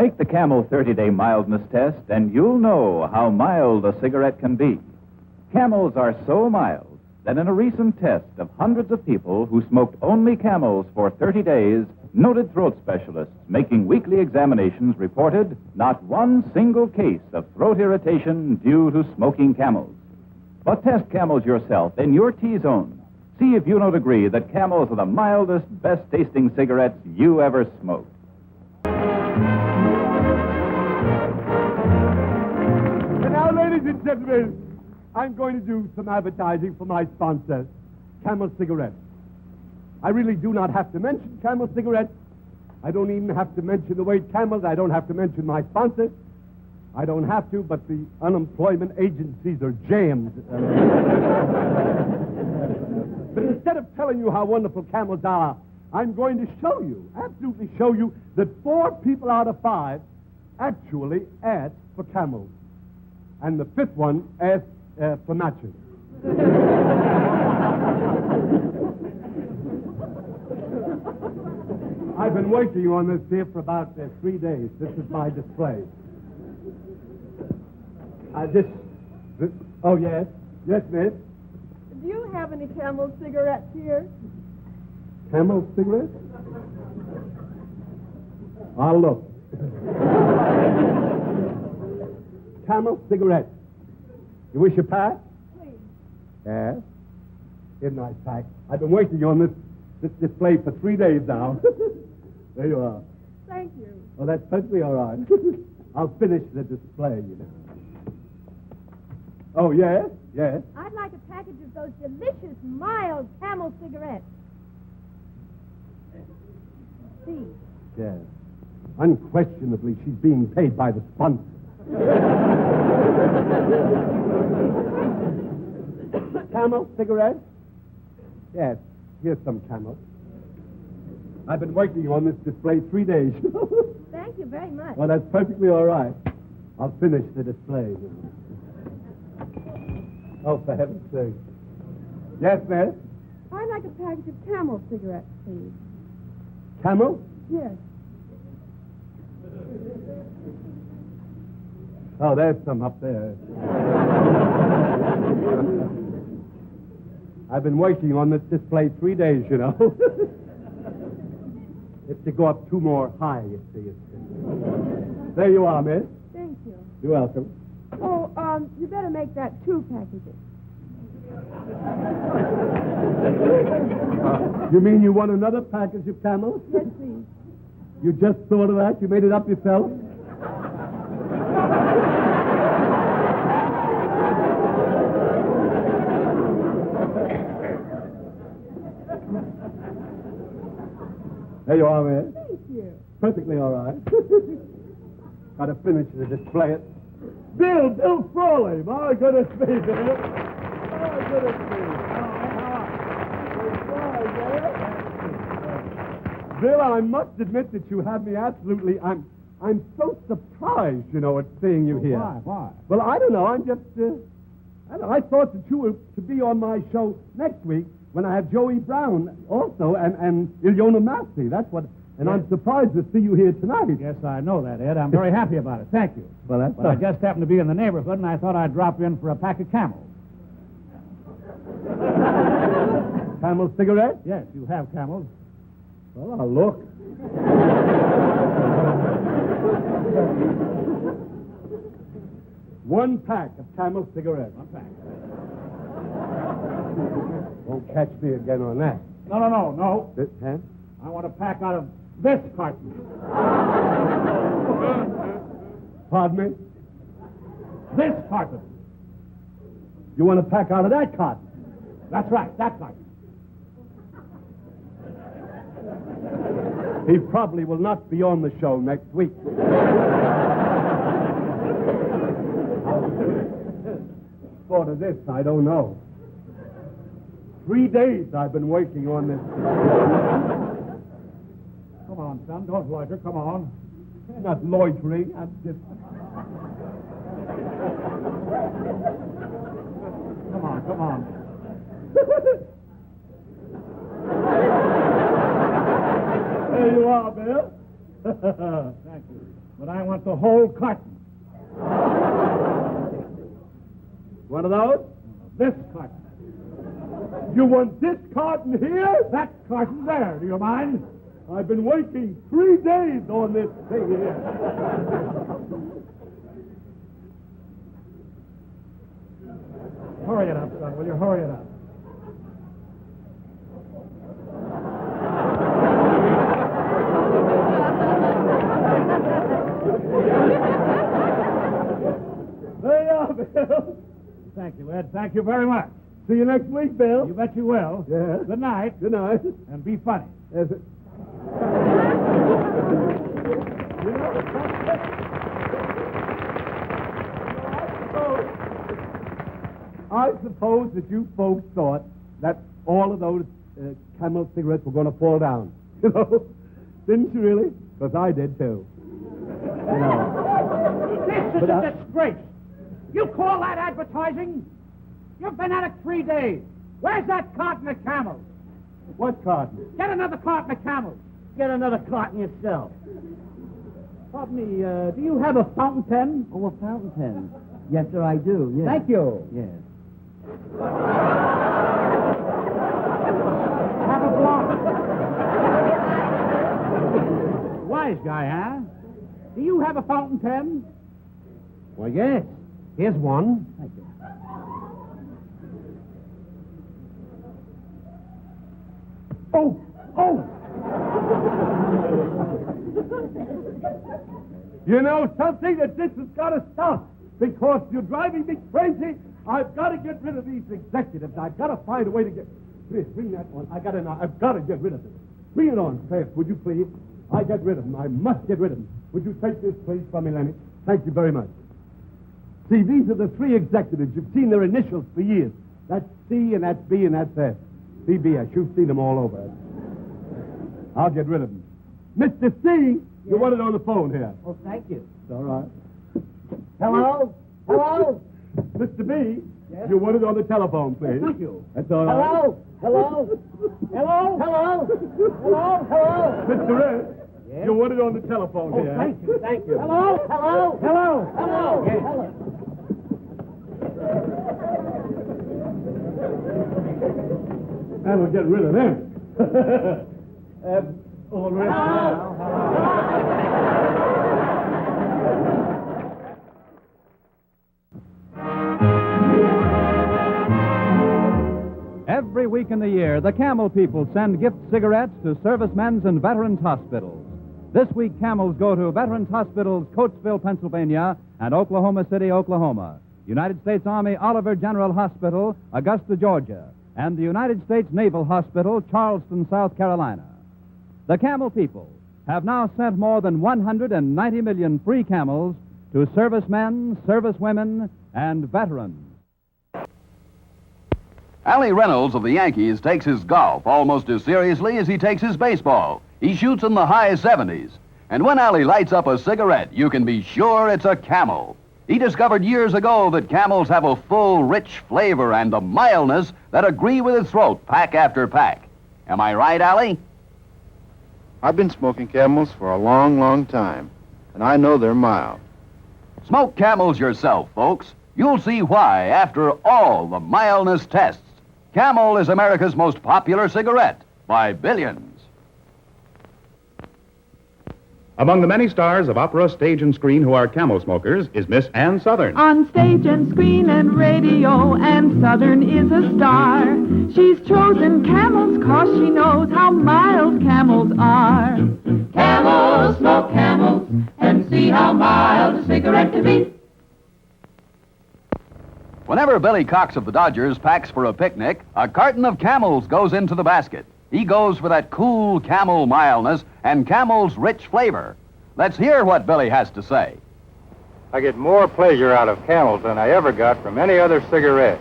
Make the Camel 30-day mildness test, and you'll know how mild a cigarette can be. Camels are so mild that in a recent test of hundreds of people who smoked only Camels for 30 days, noted throat specialists making weekly examinations reported not one single case of throat irritation due to smoking Camels. But test Camels yourself in your T-zone. See if you don't agree that Camels are the mildest, best-tasting cigarettes you ever smoked. And now, ladies and gentlemen, I'm going to do some advertising for my sponsor, Camel Cigarettes. I really do not have to mention Camel Cigarettes. I don't even have to mention the word Camels. I don't have to mention my sponsor. I don't have to, but the unemployment agencies are jammed. But instead of telling you how wonderful Camels are, I'm going to show you, absolutely show you, that 4 people out of 5 actually ask for Camels. And the 5th one asks for matches. I've been working on this here for about 3 days. This is my display. Oh, yes. Yes, miss. Do you have any Camel cigarettes here? Camel cigarettes? I'll look. Camel cigarettes. You wish a pack? Please. Yes. Here, nice pack. I've been working on this display for 3 days now. There you are. Thank you. Oh, that's perfectly all right. I'll finish the display, you know. Oh, yes, yes. I'd like a package of those delicious, mild Camel cigarettes. See. Yes. Unquestionably, she's being paid by the sponsor. Camel cigarettes? Yes, here's some Camel. I've been working on this display 3 days. Thank you very much. Well, that's perfectly all right. I'll finish the display. Oh, for heaven's sake. Yes, miss? I'd like a package of Camel cigarettes, please. Camel? Yes. Oh, there's some up there. I've been working on this display 3 days, you know. It's to go up 2 more high, you see. There you are, miss. Thank you. You're welcome. Oh, you better make that 2 packages. You mean you want another package of Camels? Yes, please. You just thought of that? You made it up yourself? There you are, miss. Thank you. Perfectly all right. Got to finish the display. Bill Frawley. My goodness me, Bill. My goodness me. Bill, I must admit that you have me absolutely... I'm so surprised, you know, at seeing you here. Why? Well, I don't know. I'm just... I thought that you were to be on my show next week when I have Joey Brown also and Ilyona Massey. That's what... And I'm surprised to see you here tonight. Yes, I know that, Ed. I'm very happy about it. Thank you. Well, that's But I just happened to be in the neighborhood, and I thought I'd drop in for a pack of Camels. Camel cigarettes? Yes, you have Camels. Well, I'll look. One pack of Camel cigarettes. One pack. Won't catch me again on that. No. This, huh? I want a pack out of this carton. Pardon me? This carton. You want a pack out of that carton? That's right, that carton. He probably will not be on the show next week. Thought of this, I don't know. 3 days I've been working on this. Come on, son, don't loiter. Come on. Not loitering, I'm just... Come on. There you are, Bill. Thank you. But I want the whole carton. One of those? This carton. You want this carton here? That carton there. Do you mind? I've been waiting 3 days on this thing here. Hurry it up, son. Will you hurry it up? There you are, Bill. Thank you, Ed. Thank you very much. See you next week, Bill. You bet you will. Yeah. Good night. Good night. And be funny. Yes, sir. You know, I suppose that you folks thought that all of those Camel cigarettes were going to fall down. You know? Didn't you really? Because I did, too. You know. This is a disgrace. You call that advertising? You've been at it 3 days. Where's that carton of Camels? What carton? Get another carton of Camels. Get another carton yourself. Pardon me, do you have a fountain pen? Oh, a fountain pen. Yes, sir, I do. Yes. Thank you. Yes. Have a block. Wise guy, huh? Do you have a fountain pen? Well, yes. Here's one. Thank you. Oh! Oh! You know something? That this has got to stop. Because you're driving me crazy. I've got to get rid of these executives. I've got to find a way to get... Please, bring that on. I've got to get rid of them. Bring it on, fast, would you please? I get rid of them. I must get rid of them. Would you take this, please, from me, Lenny? Thank you very much. See, these are the 3 executives. You've seen their initials for years. That's C, and that's B, and that's S. CBS. You've seen them all over. I'll get rid of them. Mr. C, you want it on the phone here. Oh, thank you. It's all right. Hello? Hello? Mr. B, Yes? you want it on the telephone, please. Thank you. That's all right. Hello? Hello? Hello? Hello? Hello? Hello? Mr. S, Yes? you want it on the telephone Oh, here. thank you, thank you. Hello? Hello? Hello. Hello? Yes. Hello? That'll get rid of them. All right now. Every week in the year, the Camel people send gift cigarettes to servicemen's and veterans' hospitals. This week, Camels go to Veterans Hospitals, Coatesville, Pennsylvania, and Oklahoma City, Oklahoma, United States Army Oliver General Hospital, Augusta, Georgia, and the United States Naval Hospital, Charleston, South Carolina. The Camel people have now sent more than 190 million free Camels to servicemen, servicewomen, and veterans. Allie Reynolds of the Yankees takes his golf almost as seriously as he takes his baseball. He shoots in the high 70s. And when Allie lights up a cigarette, you can be sure it's a Camel. He discovered years ago that Camels have a full, rich flavor and a mildness that agree with his throat pack after pack. Am I right, Allie? I've been smoking Camels for a long, long time, and I know they're mild. Smoke Camels yourself, folks. You'll see why, after all the mildness tests, Camel is America's most popular cigarette by billions. Among the many stars of opera, stage, and screen who are Camel smokers is Miss Ann Sothern. On stage and screen and radio, Ann Sothern is a star. She's chosen Camels 'cause she knows how mild Camels are. Camels, smoke Camels, and see how mild a cigarette can be. Whenever Billy Cox of the Dodgers packs for a picnic, a carton of Camels goes into the basket. He goes for that cool Camel mildness and Camel's rich flavor. Let's hear what Billy has to say. I get more pleasure out of Camels than I ever got from any other cigarette.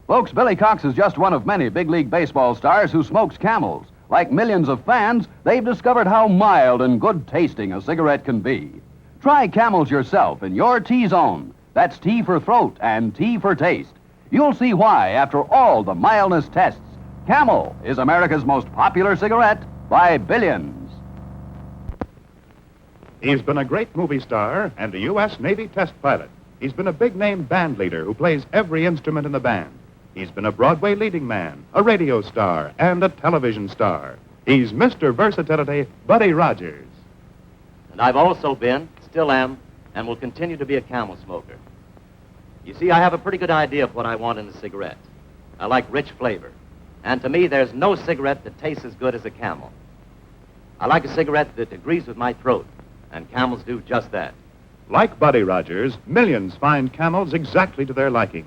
Folks, Billy Cox is just one of many big league baseball stars who smokes Camels. Like millions of fans, they've discovered how mild and good tasting a cigarette can be. Try Camels yourself in your T-zone. That's T for throat and T for taste. You'll see why, after all the mildness tests, Camel is America's most popular cigarette by billions. He's been a great movie star and a U.S. Navy test pilot. He's been a big-name band leader who plays every instrument in the band. He's been a Broadway leading man, a radio star, and a television star. He's Mr. Versatility, Buddy Rogers. And I've also been, still am, and will continue to be a Camel smoker. You see, I have a pretty good idea of what I want in a cigarette. I like rich flavor. And to me, there's no cigarette that tastes as good as a Camel. I like a cigarette that agrees with my throat, and Camels do just that. Like Buddy Rogers, millions find Camels exactly to their liking.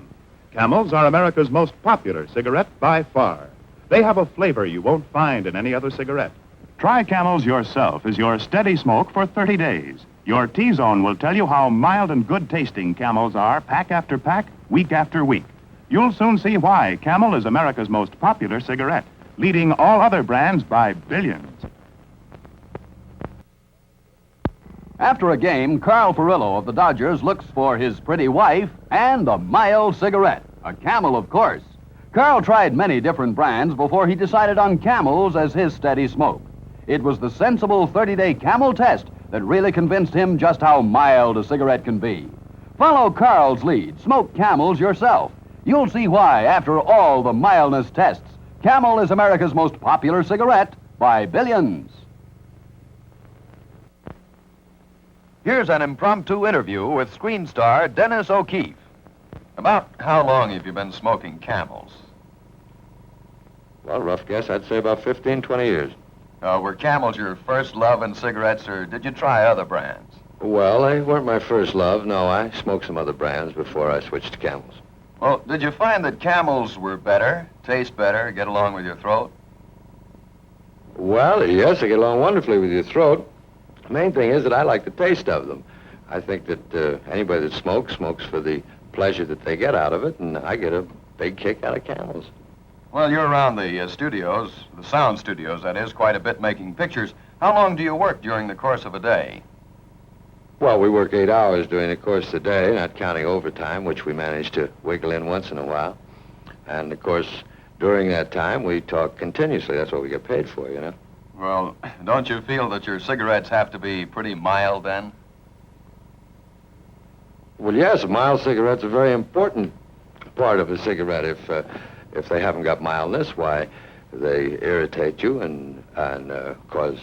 Camels are America's most popular cigarette by far. They have a flavor you won't find in any other cigarette. Try Camels yourself as your steady smoke for 30 days. Your T-Zone will tell you how mild and good-tasting Camels are pack after pack, week after week. You'll soon see why Camel is America's most popular cigarette, leading all other brands by billions. After a game, Carl Furillo of the Dodgers looks for his pretty wife and a mild cigarette, a Camel, of course. Carl tried many different brands before he decided on Camels as his steady smoke. It was the sensible 30-day Camel test that really convinced him just how mild a cigarette can be. Follow Carl's lead. Smoke Camels yourself. You'll see why, after all the mildness tests, Camel is America's most popular cigarette by billions. Here's an impromptu interview with screen star Dennis O'Keefe. About how long have you been smoking Camels? Well, rough guess, I'd say about 15, 20 years. Were Camels your first love in cigarettes, or did you try other brands? Well, they weren't my first love. No, I smoked some other brands before I switched to Camels. Well, did you find that Camels were better, taste better, get along with your throat? Well, yes, they get along wonderfully with your throat. The main thing is that I like the taste of them. I think that anybody that smokes for the pleasure that they get out of it, and I get a big kick out of Camels. Well, you're around the studios, the sound studios, that is, quite a bit making pictures. How long do you work during the course of a day? Well, we work 8 hours during the course of the day, not counting overtime, which we manage to wiggle in once in a while. And, of course, during that time, we talk continuously. That's what we get paid for, you know. Well, don't you feel that your cigarettes have to be pretty mild, then? Well, yes, a mild cigarette's a very important part of a cigarette. If they haven't got mildness, why, they irritate you and cause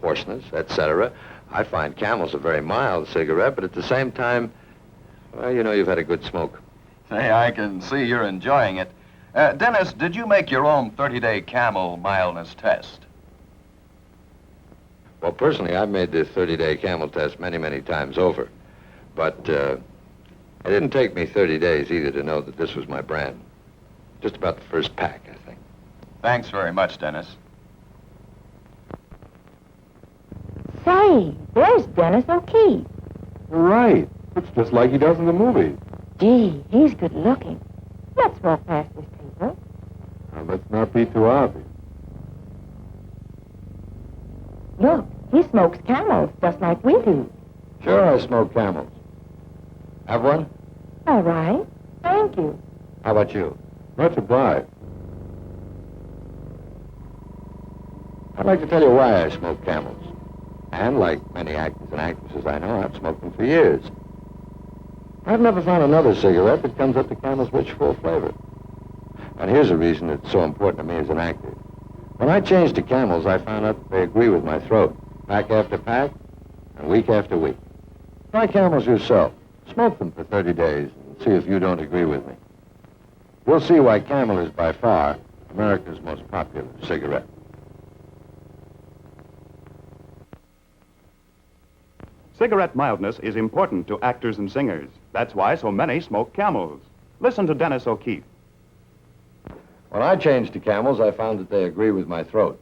hoarseness, etc. I find Camel's a very mild cigarette, but at the same time, well, you know, you've had a good smoke. Say, I can see you're enjoying it. Dennis, did you make your own 30-day Camel mildness test? Well, personally, I've made the 30-day Camel test many, many times over. But it didn't take me 30 days either to know that this was my brand. Just about the first pack, I think. Thanks very much, Dennis. Say, there's Dennis O'Keefe. Right. Looks just like he does in the movie. Gee, he's good looking. Let's walk past this table. Now, let's not be too obvious. Look, he smokes Camels just like we do. Sure, I smoke Camels. Have one? All right. Thank you. How about you? Much obliged. I'd like to tell you why I smoke Camels. And like many actors and actresses I know, I've smoked them for years. I've never found another cigarette that comes up to Camel's rich, full flavor. And here's a reason it's so important to me as an actor. When I changed to Camels, I found out that they agree with my throat, pack after pack, and week after week. Try Camels yourself. Smoke them for 30 days and see if you don't agree with me. You'll see why Camel is by far America's most popular cigarette. Cigarette mildness is important to actors and singers. That's why so many smoke Camels. Listen to Dennis O'Keefe. When I changed to Camels, I found that they agree with my throat.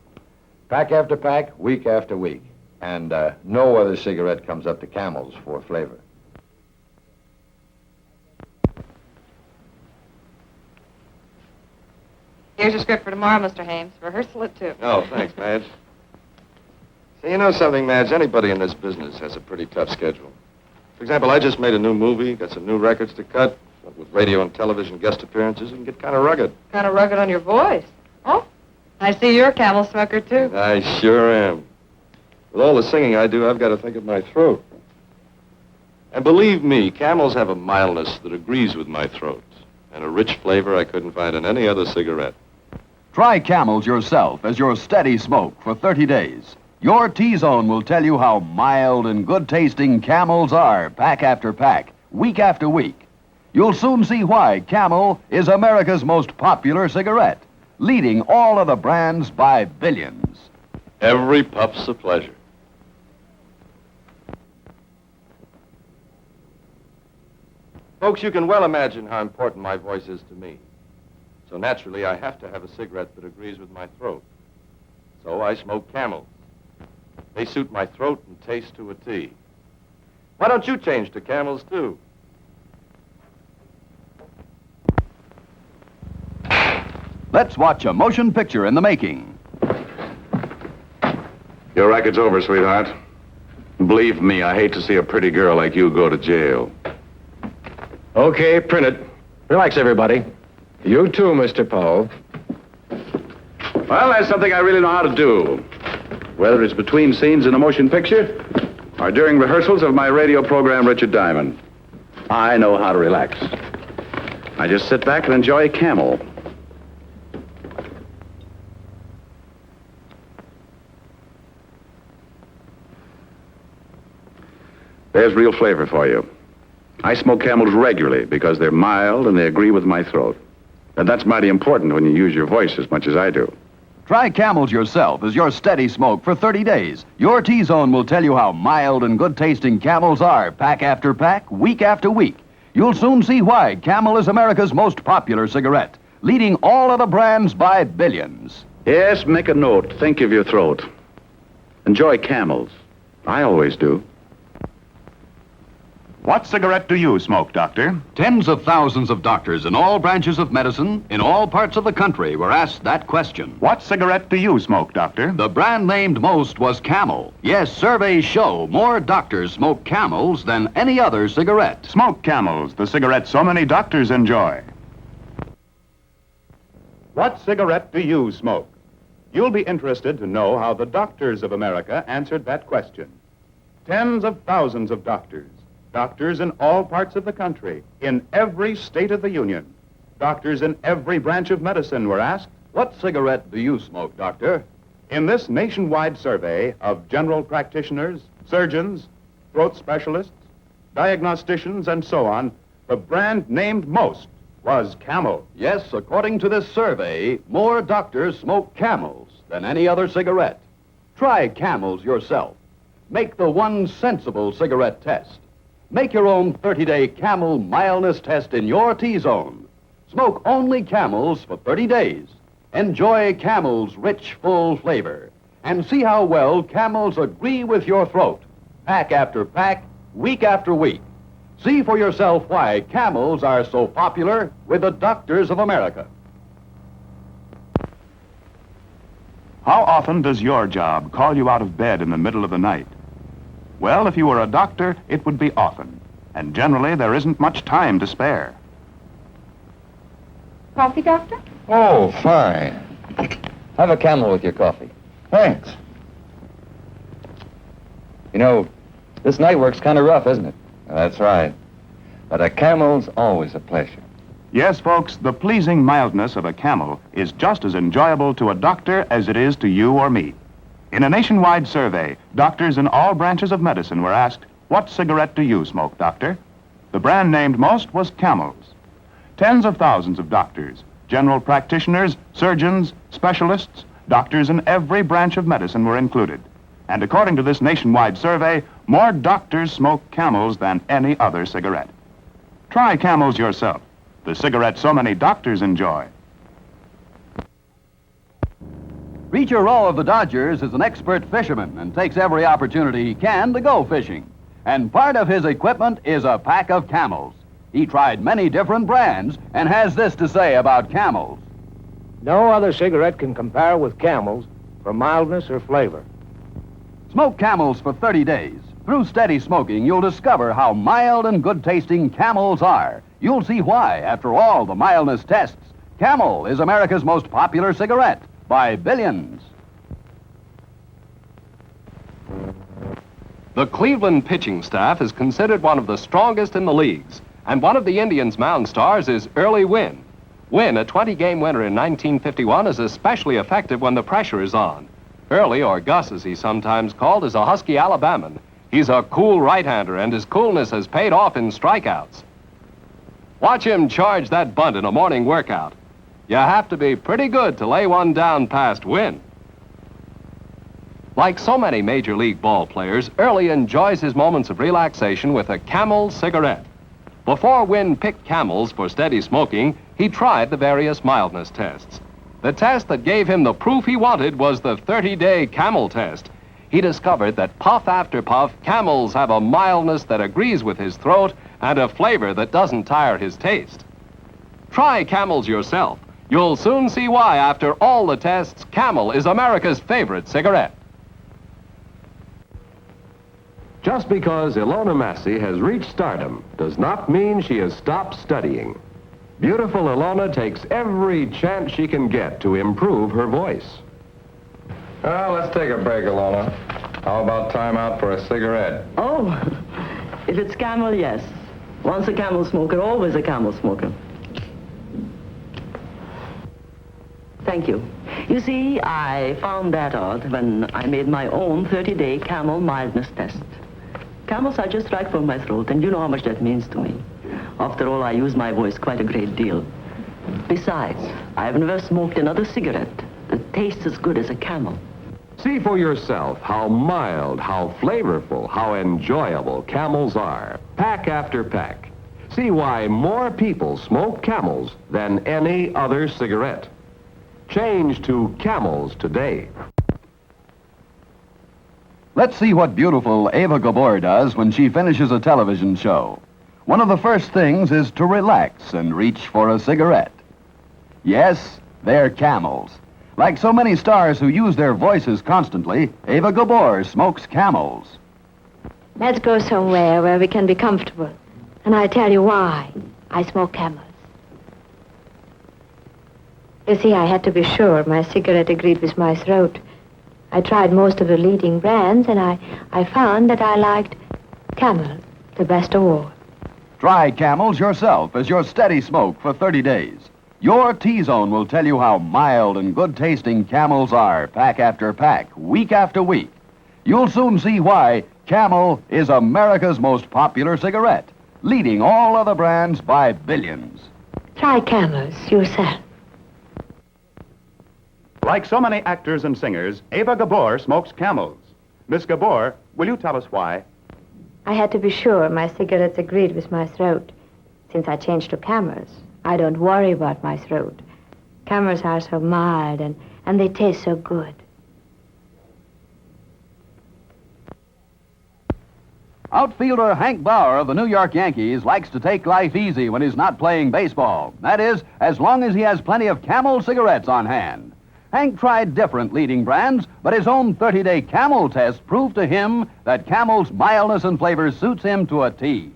Pack after pack, week after week. And no other cigarette comes up to Camels for flavor. Here's your script for tomorrow, Mr. Hames. Rehearsal at 2. Oh, thanks, Madge. Say, you know something, Madge? Anybody in this business has a pretty tough schedule. For example, I just made a new movie, got some new records to cut. With radio and television guest appearances, it can get kind of rugged. Kind of rugged on your voice. Oh, I see you're a Camel smoker, too. I sure am. With all the singing I do, I've got to think of my throat. And believe me, Camels have a mildness that agrees with my throat, and a rich flavor I couldn't find in any other cigarette. Try Camels yourself as your steady smoke for 30 days. Your T-Zone will tell you how mild and good-tasting Camels are, pack after pack, week after week. You'll soon see why Camel is America's most popular cigarette, leading all other brands by billions. Every puff's a pleasure. Folks, you can well imagine how important my voice is to me. So naturally, I have to have a cigarette that agrees with my throat. So I smoke Camels. They suit my throat and taste to a T. Why don't you change to Camels, too? Let's watch a motion picture in the making. Your racket's over, sweetheart. Believe me, I hate to see a pretty girl like you go to jail. Okay, print it. Relax, everybody. You too, Mr. Poe. Well, that's something I really know how to do. Whether it's between scenes in a motion picture or during rehearsals of my radio program, Richard Diamond, I know how to relax. I just sit back and enjoy Camel. There's real flavor for you. I smoke Camels regularly because they're mild and they agree with my throat. And that's mighty important when you use your voice as much as I do. Try Camels yourself as your steady smoke for 30 days. Your T-Zone will tell you how mild and good-tasting Camels are, pack after pack, week after week. You'll soon see why Camel is America's most popular cigarette, leading all other brands by billions. Yes, make a note. Think of your throat. Enjoy Camels. I always do. What cigarette do you smoke, Doctor? Tens of thousands of doctors in all branches of medicine, in all parts of the country, were asked that question. What cigarette do you smoke, Doctor? The brand named most was Camel. Yes, surveys show more doctors smoke Camels than any other cigarette. Smoke Camels, the cigarette so many doctors enjoy. What cigarette do you smoke? You'll be interested to know how the doctors of America answered that question. Tens of thousands of doctors. Doctors in all parts of the country, in every state of the Union. Doctors in every branch of medicine were asked, what cigarette do you smoke, Doctor? In this nationwide survey of general practitioners, surgeons, throat specialists, diagnosticians, and so on, the brand named most was Camel. Yes, according to this survey, more doctors smoke Camels than any other cigarette. Try Camels yourself. Make the one sensible cigarette test. Make your own 30-day Camel mildness test in your T-Zone. Smoke only Camels for 30 days. Enjoy Camel's rich, full flavor. And see how well Camels agree with your throat. Pack after pack, week after week. See for yourself why Camels are so popular with the doctors of America. How often does your job call you out of bed in the middle of the night? Well, if you were a doctor, it would be often. And generally, there isn't much time to spare. Coffee, Doctor? Oh, fine. Have a Camel with your coffee. Thanks. You know, this night work's kind of rough, isn't it? That's right. But a Camel's always a pleasure. Yes, folks, the pleasing mildness of a Camel is just as enjoyable to a doctor as it is to you or me. In a nationwide survey, doctors in all branches of medicine were asked, what cigarette do you smoke, Doctor? The brand named most was Camels. Tens of thousands of doctors, general practitioners, surgeons, specialists, doctors in every branch of medicine were included. And according to this nationwide survey, more doctors smoke Camels than any other cigarette. Try Camels yourself, the cigarette so many doctors enjoy. Preacher Rowe of the Dodgers is an expert fisherman and takes every opportunity he can to go fishing. And part of his equipment is a pack of Camels. He tried many different brands and has this to say about Camels. No other cigarette can compare with Camels for mildness or flavor. Smoke Camels for 30 days. Through steady smoking, you'll discover how mild and good-tasting Camels are. You'll see why, after all the mildness tests, Camel is America's most popular cigarette by billions. The Cleveland pitching staff is considered one of the strongest in the leagues, and one of the Indians' mound stars is Early Wynn. Wynn, a 20-game winner in 1951, is especially effective when the pressure is on. Early, or Gus as he's sometimes called, is a husky Alabaman. He's a cool right-hander, and his coolness has paid off in strikeouts. Watch him charge that bunt in a morning workout. You have to be pretty good to lay one down past Wynn. Like so many Major League ball players, Early enjoys his moments of relaxation with a Camel cigarette. Before Wynn picked Camels for steady smoking, he tried the various mildness tests. The test that gave him the proof he wanted was the 30-day Camel test. He discovered that puff after puff, Camels have a mildness that agrees with his throat and a flavor that doesn't tire his taste. Try Camels yourself. You'll soon see why, after all the tests, Camel is America's favorite cigarette. Just because Ilona Massey has reached stardom does not mean she has stopped studying. Beautiful Ilona takes every chance she can get to improve her voice. Well, let's take a break, Ilona. How about time out for a cigarette? Oh, if it's Camel, yes. Once a Camel smoker, always a Camel smoker. Thank you. You see, I found that out when I made my own 30-day Camel mildness test. Camels are just right for my throat, and you know how much that means to me. After all, I use my voice quite a great deal. Besides, I've never smoked another cigarette that tastes as good as a Camel. See for yourself how mild, how flavorful, how enjoyable Camels are, pack after pack. See why more people smoke Camels than any other cigarette. Change to Camels today. Let's see what beautiful Ava Gabor does when she finishes a television show. One of the first things is to relax and reach for a cigarette. Yes, they're Camels. Like so many stars who use their voices constantly, Ava Gabor smokes Camels. Let's go somewhere where we can be comfortable. And I tell you why I smoke Camels. You see, I had to be sure my cigarette agreed with my throat. I tried most of the leading brands, and I found that I liked Camel the best of all. Try Camels yourself as your steady smoke for 30 days. Your T-Zone will tell you how mild and good-tasting Camels are, pack after pack, week after week. You'll soon see why Camel is America's most popular cigarette, leading all other brands by billions. Try Camels yourself. Like so many actors and singers, Ava Gabor smokes Camels. Miss Gabor, will you tell us why? I had to be sure my cigarettes agreed with my throat. Since I changed to Camels, I don't worry about my throat. Camels are so mild and they taste so good. Outfielder Hank Bauer of the New York Yankees likes to take life easy when he's not playing baseball. That is, as long as he has plenty of Camel cigarettes on hand. Hank tried different leading brands, but his own 30-day Camel test proved to him that Camel's mildness and flavor suits him to a T.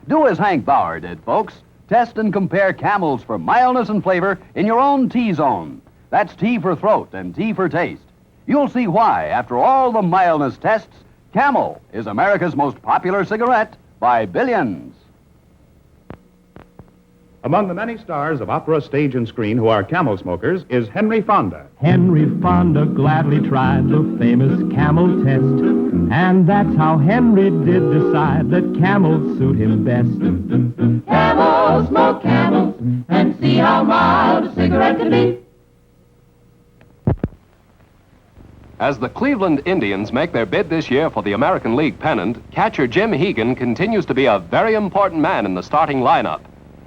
Do as Hank Bauer did, folks. Test and compare Camels for mildness and flavor in your own T-Zone. That's T for throat and T for taste. You'll see why, after all the mildness tests, Camel is America's most popular cigarette by billions. Among the many stars of opera, stage, and screen who are Camel smokers is Henry Fonda. Henry Fonda gladly tried the famous Camel test, and that's how Henry did decide that Camels suit him best. Camels smoke Camels and see how mild a cigarette can be. As the Cleveland Indians make their bid this year for the American League pennant, catcher Jim Hegan continues to be a very important man in the starting lineup.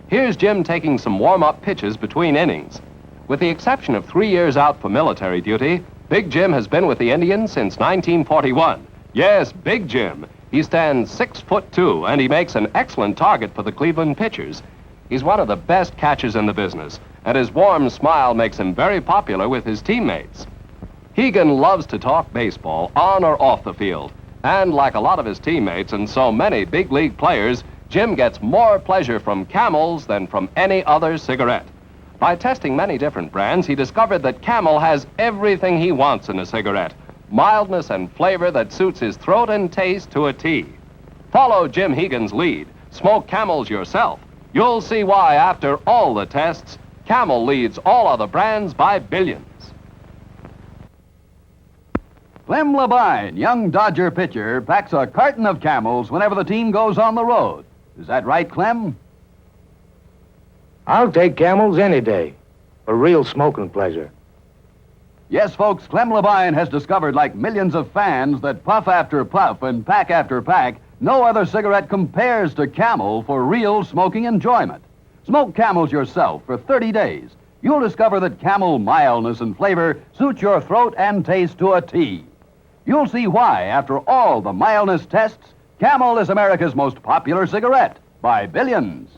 Here's Jim taking some warm-up pitches between innings. With the exception of 3 years out for military duty, Big Jim has been with the Indians since 1941. Yes, Big Jim. He stands 6'2", and he makes an excellent target for the Cleveland pitchers. He's one of the best catchers in the business, and his warm smile makes him very popular with his teammates. Hegan loves to talk baseball on or off the field, and like a lot of his teammates and so many big league players, Jim gets more pleasure from Camels than from any other cigarette. By testing many different brands, he discovered that Camel has everything he wants in a cigarette. mildness and flavor that suits his throat and taste to a T. Follow Jim Hegan's lead. Smoke Camels yourself. You'll see why, after all the tests, Camel leads all other brands by billions. Clem Labine, young Dodger pitcher, packs a carton of Camels whenever the team goes on the road. Is that right, Clem? I'll take Camels any day. A real smoking pleasure. Yes, folks, Clem Labine has discovered, like millions of fans, that puff after puff and pack after pack, no other cigarette compares to Camel for real smoking enjoyment. Smoke Camels yourself for 30 days. You'll discover that Camel mildness and flavor suit your throat and taste to a T. You'll see why, after all the mildness tests, Camel is America's most popular cigarette by billions.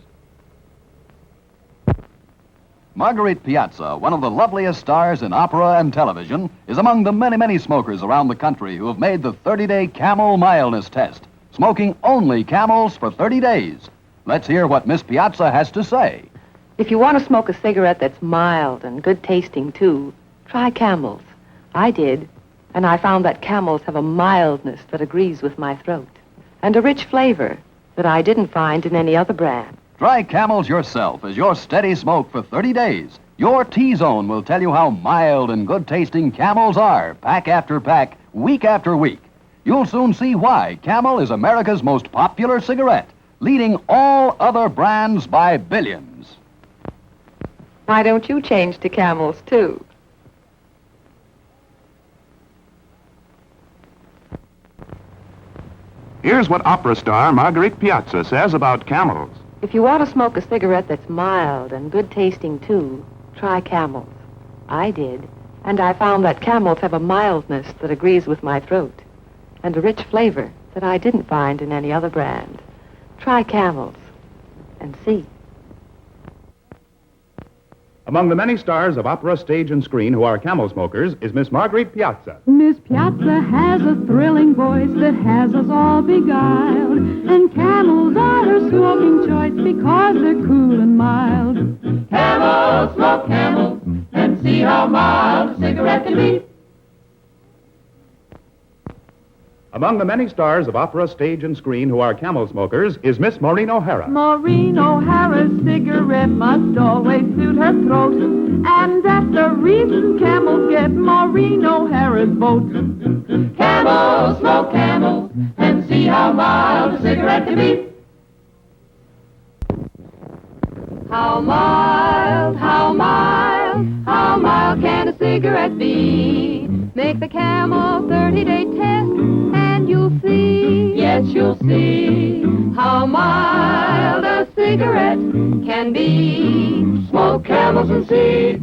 Marguerite Piazza, one of the loveliest stars in opera and television, is among the many, many smokers around the country who have made the 30-day Camel mildness test, smoking only Camels for 30 days. Let's hear what Miss Piazza has to say. If you want to smoke a cigarette that's mild and good tasting, too, try Camels. I did, and I found that Camels have a mildness that agrees with my throat, and a rich flavor that I didn't find in any other brand. Try Camels yourself as your steady smoke for 30 days. Your T-Zone will tell you how mild and good-tasting Camels are, pack after pack, week after week. You'll soon see why Camel is America's most popular cigarette, leading all other brands by billions. Why don't you change to Camels, too? Here's what opera star Marguerite Piazza says about Camels. If you want to smoke a cigarette that's mild and good tasting, too, try Camels. I did, and I found that Camels have a mildness that agrees with my throat, and a rich flavor that I didn't find in any other brand. Try Camels and see. Among the many stars of opera, stage, and screen who are Camel smokers is Miss Marguerite Piazza. Miss Piazza has a thrilling voice that has us all beguiled, and Camels are her smoking choice because they're cool and mild. Camel, smoke Camel, and see how mild a cigarette can be. Among the many stars of opera, stage, and screen who are Camel smokers is Miss Maureen O'Hara. Maureen O'Hara's cigarette must always suit her throat, and that's the reason Camels get Maureen O'Hara's vote. Camel, smoke Camel, and see how mild a cigarette can be. How mild, how mild, how mild can a cigarette be? Make the Camel 30-day test, and you'll see, yes, you'll see, how mild a cigarette can be. Smoke Camels and see.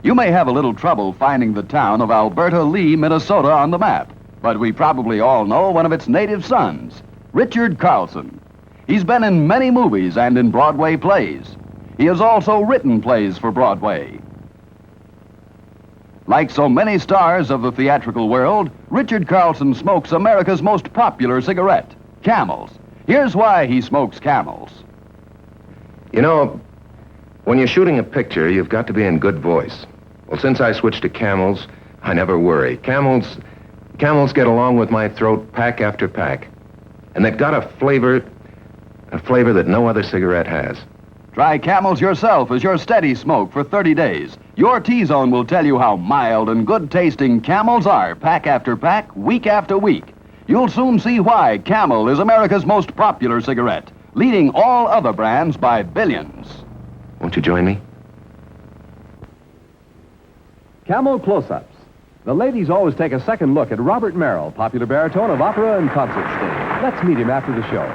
You may have a little trouble finding the town of Alberta Lee, Minnesota on the map, but we probably all know one of its native sons, Richard Carlson. He's been in many movies and in Broadway plays. He has also written plays for Broadway. Like so many stars of the theatrical world, Richard Carlson smokes America's most popular cigarette, Camels. Here's why he smokes Camels. You know, when you're shooting a picture, you've got to be in good voice. Well, since I switched to Camels, I never worry. Camels get along with my throat pack after pack. And they've got a flavor that no other cigarette has. Try Camels yourself as your steady smoke for 30 days. Your T-Zone will tell you how mild and good-tasting Camels are, pack after pack, week after week. You'll soon see why Camel is America's most popular cigarette, leading all other brands by billions. Won't you join me? Camel Close-ups. The ladies always take a second look at Robert Merrill, popular baritone of opera and concert stage. Let's meet him after the show.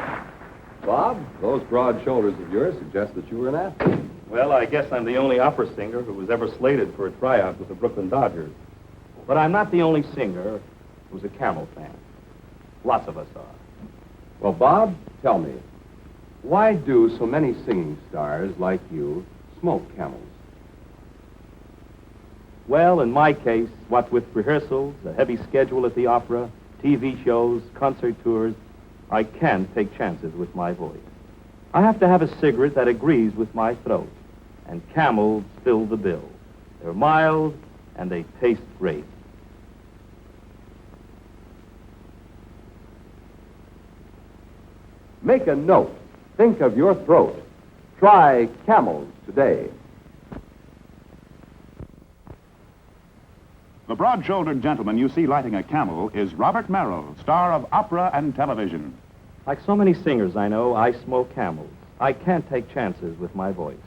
Bob, those broad shoulders of yours suggest that you were an athlete. Well, I guess I'm the only opera singer who was ever slated for a tryout with the Brooklyn Dodgers. But I'm not the only singer who's a Camel fan. Lots of us are. Well, Bob, tell me, why do so many singing stars like you smoke Camels? Well, in my case, what with rehearsals, a heavy schedule at the opera, TV shows, concert tours, I can't take chances with my voice. I have to have a cigarette that agrees with my throat, and Camels fill the bill. They're mild, and they taste great. Make a note. Think of your throat. Try Camels today. The broad-shouldered gentleman you see lighting a Camel is Robert Merrill, star of opera and television. Like so many singers I know, I smoke Camels. I can't take chances with my voice.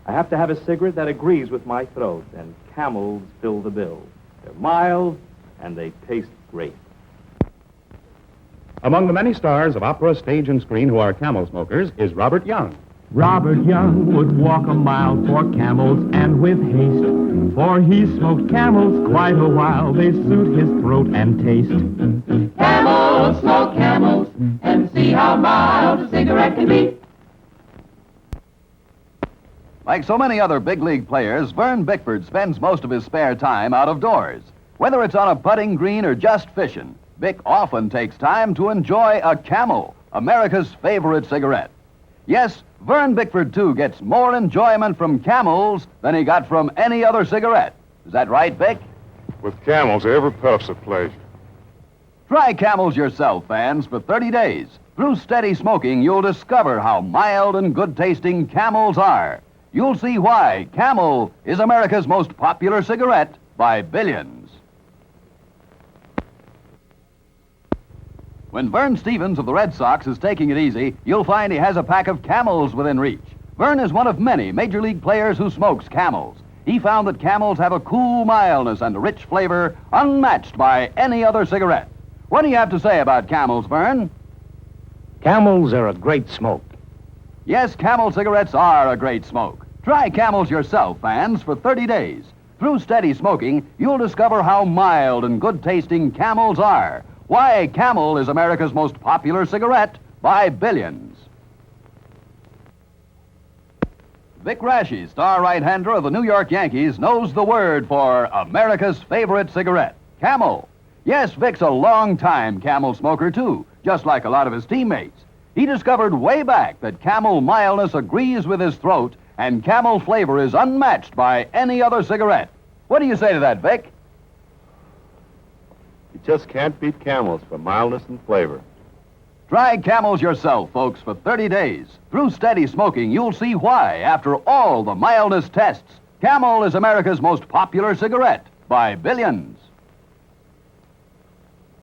I have to have a cigarette that agrees with my throat, and Camels fill the bill. They're mild, and they taste great. Among the many stars of opera, stage, and screen who are Camel smokers is Robert Young. Robert Young would walk a mile for Camels and with haste, for he smoked Camels quite a while. They suit his throat and taste. Camels, smoke Camels, and see how mild a cigarette can be. Like so many other big league players, Vern Bickford spends most of his spare time out of doors. Whether it's on a putting green or just fishing, Bick often takes time to enjoy a Camel, America's favorite cigarette. Yes, Vern Bickford, too, gets more enjoyment from Camels than he got from any other cigarette. Is that right, Bick? With Camels, every puff's a pleasure. Try Camels yourself, fans, for 30 days. Through steady smoking, you'll discover how mild and good-tasting Camels are. You'll see why Camel is America's most popular cigarette by billions. When Vern Stevens of the Red Sox is taking it easy, you'll find he has a pack of Camels within reach. Vern is one of many Major League players who smokes Camels. He found that Camels have a cool mildness and a rich flavor unmatched by any other cigarette. What do you have to say about Camels, Vern? Camels are a great smoke. Yes, Camel cigarettes are a great smoke. Try Camels yourself, fans, for 30 days. Through steady smoking, you'll discover how mild and good-tasting Camels are. Why Camel is America's most popular cigarette by billions. Vic Raschi, star right-hander of the New York Yankees, knows the word for America's favorite cigarette, Camel. Yes, Vic's a long-time Camel smoker, too, just like a lot of his teammates. He discovered way back that Camel mildness agrees with his throat, and Camel flavor is unmatched by any other cigarette. What do you say to that, Vic? You just can't beat Camels for mildness and flavor. Try Camels yourself, folks, for 30 days. Through steady smoking, you'll see why, after all the mildness tests, Camel is America's most popular cigarette by billions.